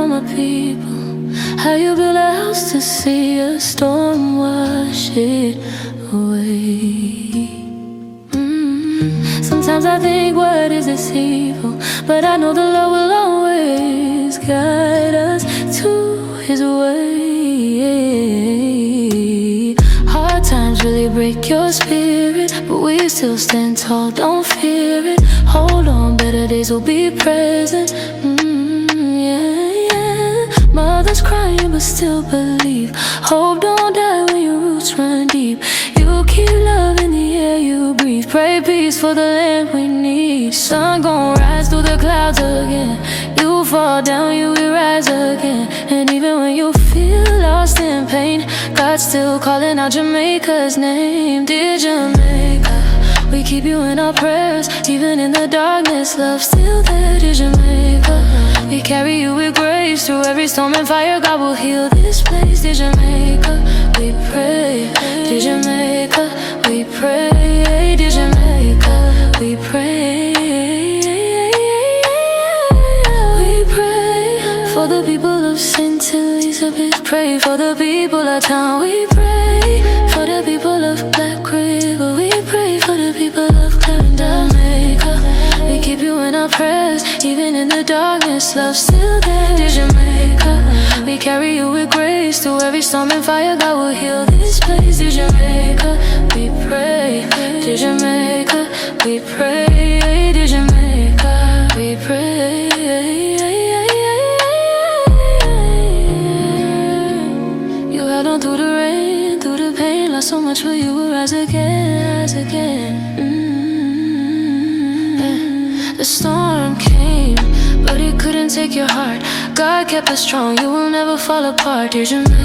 for my people. How you build a house to see a storm wash it away. Sometimes I think, what is this evil? But I know the Lord will always guide us to His way. Hard times really break your spirit, but we still stand tall, don't fear it. Hold on, better days will be present. Mothers crying but still believe. Hope don't die when your roots run deep. You keep loving the air you breathe. Pray peace for the land we need. Sun gon' rise through the clouds again. You fall down, you will rise again. And even when you feel lost in pain, God's still calling out Jamaica's name. Dear Jamaica, we keep you in our prayers. Even in the darkness, love still there. Dear Jamaica, we carry you with grace. Through every storm and fire, God will heal this place. Dear Jamaica, we pray. Dear Jamaica, we pray. Dear Jamaica, we pray. We pray for the people of St. Elizabeth. Pray for the people of town. We pray for the people of Black River. We pray for the people of Clarendon, Jamaica. We keep you in our prayers. Even in the darkness, love still there. Dear Jamaica, we carry you with grace. Through every storm and fire, God will heal this place. Dear Jamaica, we pray. Dear Jamaica, we pray. Dear Jamaica, we pray. You held on through the rain, through the pain. Lost so much, but you will rise again, rise again. The storm came, but it couldn't take your heart. God kept us strong, you will never fall apart. Dear Jamaica,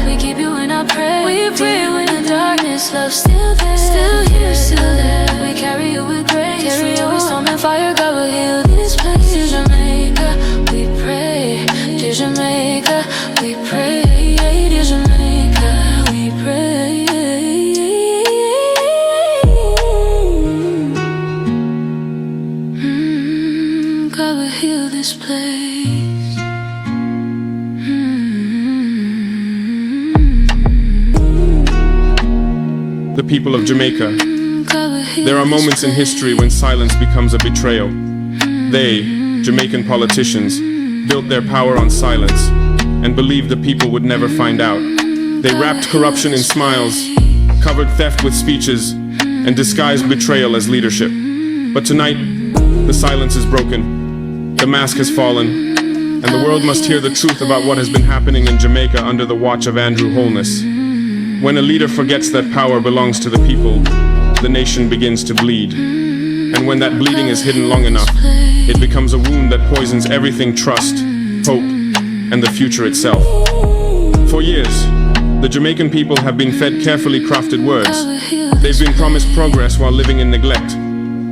we keep you in our prayer. We pray when the darkness, love still there. Still here, still there. We carry you with grace. Carry you with storm and fire, God will heal this place. Dear Jamaica, we pray. Dear Jamaica, we pray. Dear Jamaica, we pray. God will heal this place. The people of Jamaica. There are moments in history when silence becomes a betrayal. They, Jamaican politicians, built their power on silence and believed the people would never find out. They wrapped corruption in smiles, covered theft with speeches, and disguised betrayal as leadership. But tonight, the silence is broken. The mask has fallen, and the world must hear the truth about what has been happening in Jamaica under the watch of Andrew Holness. When a leader forgets that power belongs to the people, the nation begins to bleed. And when that bleeding is hidden long enough, it becomes a wound that poisons everything: trust, hope, and the future itself. For years, the Jamaican people have been fed carefully crafted words. They've been promised progress while living in neglect.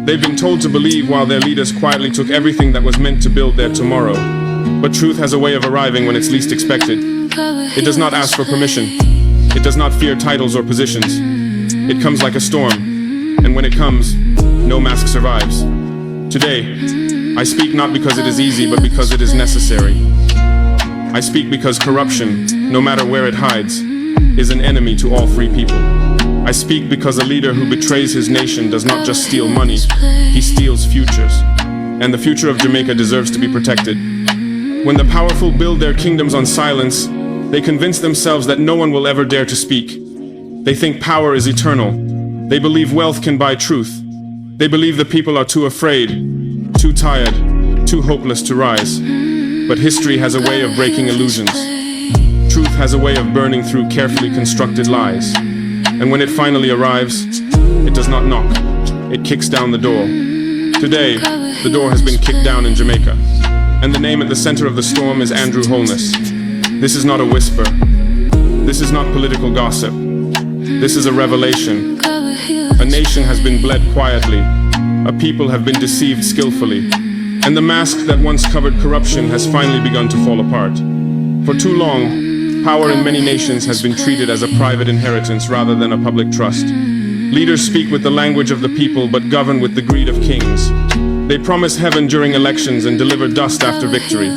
They've been told to believe while their leaders quietly took everything that was meant to build their tomorrow. But truth has a way of arriving when it's least expected. It does not ask for permission. It does not fear titles or positions. It comes like a storm, and when it comes, no mask survives. Today, I speak not because it is easy, but because it is necessary. I speak because corruption, no matter where it hides, is an enemy to all free people. I speak because a leader who betrays his nation does not just steal money, he steals futures. And the future of Jamaica deserves to be protected. When the powerful build their kingdoms on silence, they convince themselves that no one will ever dare to speak. They think power is eternal. They believe wealth can buy truth. They believe the people are too afraid, too tired, too hopeless to rise. But history has a way of breaking illusions. Truth has a way of burning through carefully constructed lies. And when it finally arrives, it does not knock. It kicks down the door. Today, the door has been kicked down in Jamaica. And the name at the center of the storm is Andrew Holness. This is not a whisper. This is not political gossip. This is a revelation. A nation has been bled quietly. A people have been deceived skillfully. And the mask that once covered corruption has finally begun to fall apart. For too long, power in many nations has been treated as a private inheritance rather than a public trust. Leaders speak with the language of the people but govern with the greed of kings. They promise heaven during elections and deliver dust after victory.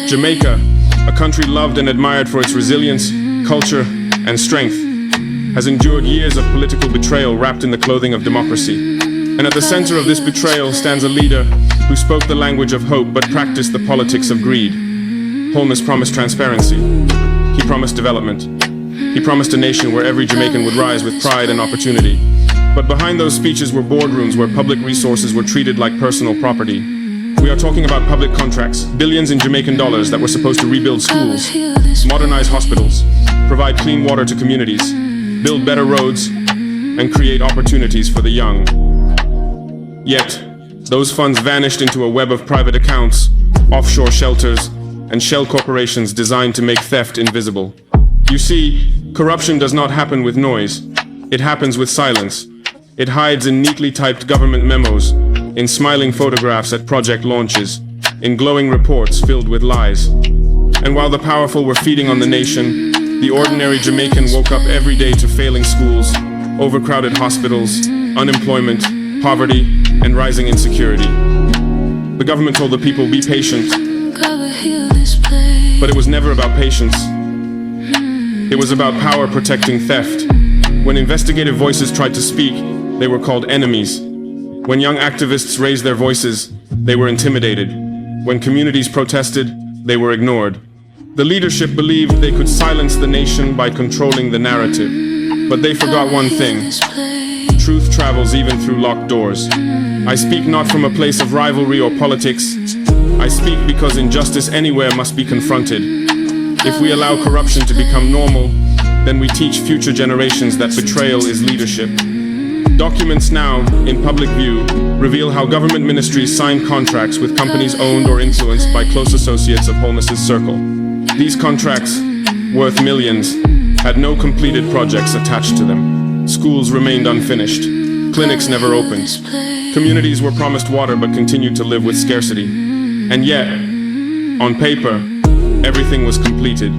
Jamaica, a country loved and admired for its resilience, culture, and strength, has endured years of political betrayal wrapped in the clothing of democracy. And at the center of this betrayal stands a leader who spoke the language of hope but practiced the politics of greed. Holness promised transparency. He promised development. He promised a nation where every Jamaican would rise with pride and opportunity. But behind those speeches were boardrooms where public resources were treated like personal property. We are talking about public contracts, billions in Jamaican dollars that were supposed to rebuild schools, modernize hospitals, provide clean water to communities, build better roads, and create opportunities for the young. Yet, those funds vanished into a web of private accounts, offshore shelters, and shell corporations designed to make theft invisible. You see, corruption does not happen with noise. It happens with silence. It hides in neatly typed government memos, in smiling photographs at project launches, in glowing reports filled with lies. And while the powerful were feeding on the nation, the ordinary Jamaican woke up every day to failing schools, overcrowded hospitals, unemployment, poverty, and rising insecurity. The government told the people, be patient. But it was never about patience. It was about power protecting theft. When investigative voices tried to speak, they were called enemies. When young activists raised their voices, they were intimidated. When communities protested, they were ignored. The leadership believed they could silence the nation by controlling the narrative. But they forgot one thing. Truth travels even through locked doors. I speak not from a place of rivalry or politics. I speak because injustice anywhere must be confronted. If we allow corruption to become normal, then we teach future generations that betrayal is leadership. Documents now, in public view, reveal how government ministries signed contracts with companies owned or influenced by close associates of Holness's circle. These contracts, worth millions, had no completed projects attached to them. Schools remained unfinished. Clinics never opened. Communities were promised water but continued to live with scarcity. And yet, on paper, everything was completed.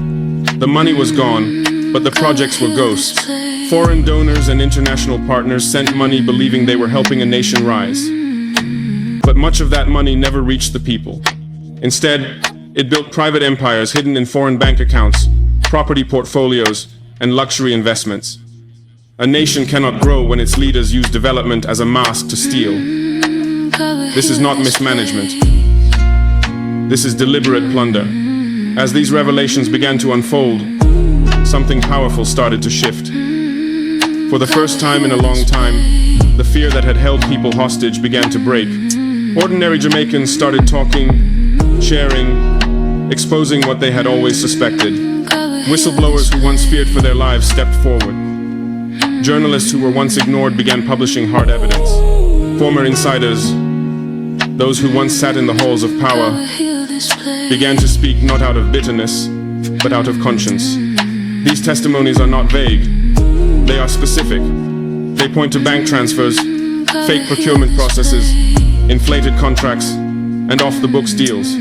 The money was gone, but the projects were ghosts. Foreign donors and international partners sent money believing they were helping a nation rise. But much of that money never reached the people. Instead, it built private empires hidden in foreign bank accounts, property portfolios, and luxury investments. A nation cannot grow when its leaders use development as a mask to steal. This is not mismanagement. This is deliberate plunder. As these revelations began to unfold, something powerful started to shift. For the first time in a long time, the fear that had held people hostage began to break. Ordinary Jamaicans started talking, sharing, exposing what they had always suspected. Whistleblowers who once feared for their lives stepped forward. Journalists who were once ignored began publishing hard evidence. Former insiders, those who once sat in the halls of power, began to speak not out of bitterness, but out of conscience. These testimonies are not vague. They are specific. They point to bank transfers, fake procurement processes, inflated contracts, and off-the-books deals.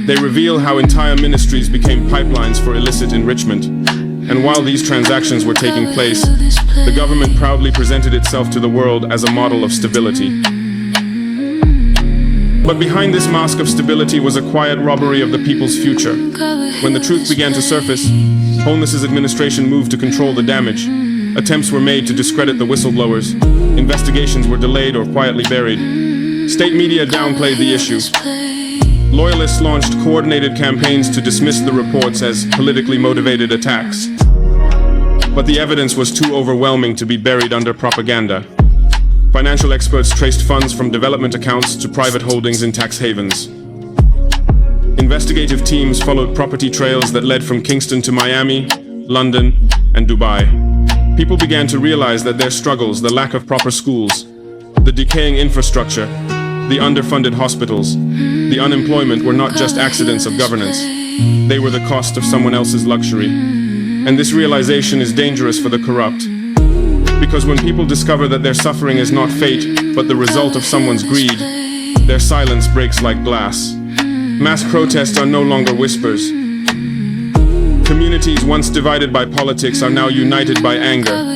They reveal how entire ministries became pipelines for illicit enrichment. And while these transactions were taking place, the government proudly presented itself to the world as a model of stability. But behind this mask of stability was a quiet robbery of the people's future. When the truth began to surface, Holness's administration moved to control the damage. Attempts were made to discredit the whistleblowers. Investigations were delayed or quietly buried. State media downplayed the issue. Loyalists launched coordinated campaigns to dismiss the reports as politically motivated attacks. But the evidence was too overwhelming to be buried under propaganda. Financial experts traced funds from development accounts to private holdings in tax havens. Investigative teams followed property trails that led from Kingston to Miami, London, and Dubai. People began to realize that their struggles, the lack of proper schools, the decaying infrastructure, the underfunded hospitals, the unemployment were not just accidents of governance. They were the cost of someone else's luxury. And this realization is dangerous for the corrupt. Because when people discover that their suffering is not fate, but the result of someone's greed, their silence breaks like glass. Mass protests are no longer whispers. Communities once divided by politics are now united by anger.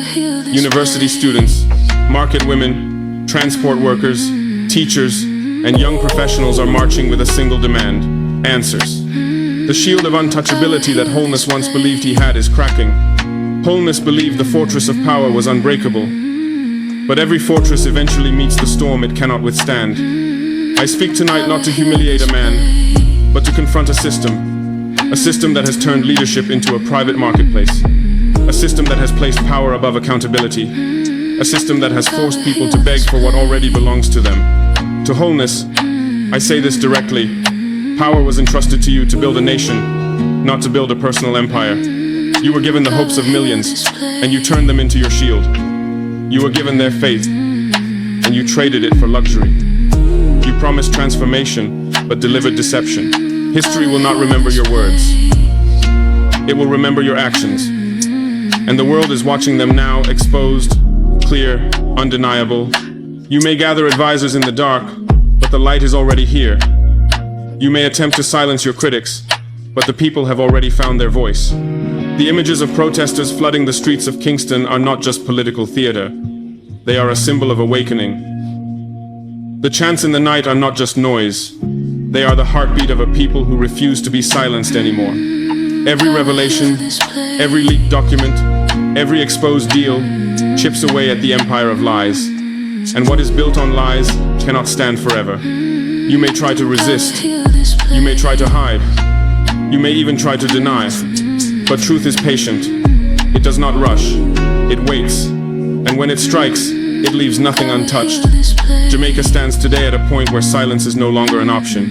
University students, Market women, transport workers, teachers, and young professionals are marching with a single demand: answers. The shield of untouchability that Wholeness once believed he had is cracking. Wholeness believed the fortress of power was unbreakable. But every fortress eventually meets the storm it cannot withstand. I speak tonight not to humiliate a man, but to confront a system that has turned leadership into a private marketplace. A system that has placed power above accountability. A system that has forced people to beg for what already belongs to them. To Wholeness, I say this directly. Power was entrusted to you to build a nation, not to build a personal empire. You were given the hopes of millions, and you turned them into your shield. You were given their faith, and you traded it for luxury. You promised transformation, but delivered deception. History will not remember your words. It will remember your actions. And the world is watching them now, exposed, clear, undeniable. You may gather advisors in the dark, but the light is already here. You may attempt to silence your critics, but the people have already found their voice. The images of protesters flooding the streets of Kingston are not just political theater. They are a symbol of awakening. The chants in the night are not just noise. They are the heartbeat of a people who refuse to be silenced anymore. Every revelation, every leaked document, every exposed deal chips away at the empire of lies. And what is built on lies cannot stand forever. You may try to resist. You may try to hide. You may even try to deny. But truth is patient. It does not rush. It waits. And when it strikes, it leaves nothing untouched. Jamaica stands today at a point where silence is no longer an option.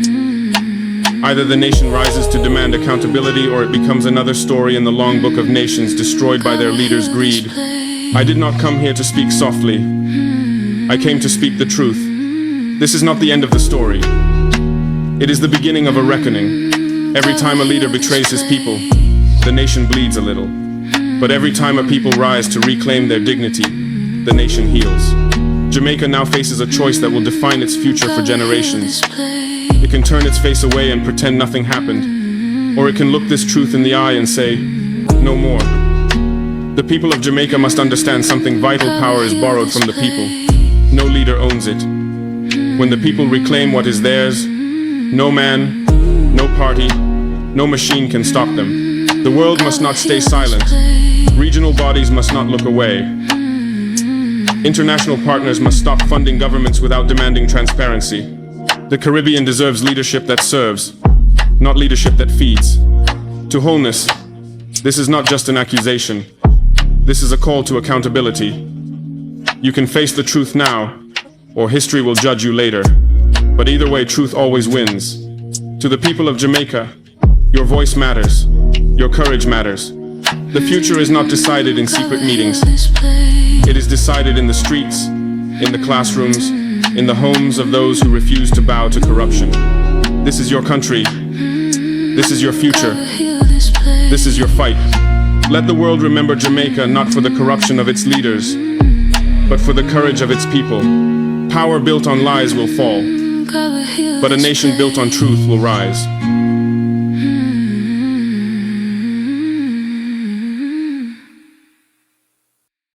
Either the nation rises to demand accountability, or it becomes another story in the long book of nations destroyed by their leaders' greed. I did not come here to speak softly. I came to speak the truth. This is not the end of the story. It is the beginning of a reckoning. Every time a leader betrays his people, the nation bleeds a little. But every time a people rise to reclaim their dignity, the nation heals. Jamaica now faces a choice that will define its future for generations. It can turn its face away and pretend nothing happened, or it can look this truth in the eye and say, no more. The people of Jamaica must understand something vital: power is borrowed from the people. No leader owns it. When the people reclaim what is theirs, no man, no party, no machine can stop them. The world must not stay silent. Regional bodies must not look away. International partners must stop funding governments without demanding transparency. The Caribbean deserves leadership that serves, not leadership that feeds. To Wholeness, this is not just an accusation. This is a call to accountability. You can face the truth now, or history will judge you later. But either way, truth always wins. To the people of Jamaica, your voice matters. Your courage matters. The future is not decided in secret meetings. It is decided in the streets, in the classrooms, in the homes of those who refuse to bow to corruption. This is your country. This is your future. This is your fight. Let the world remember Jamaica not for the corruption of its leaders, but for the courage of its people. Power built on lies will fall, but a nation built on truth will rise.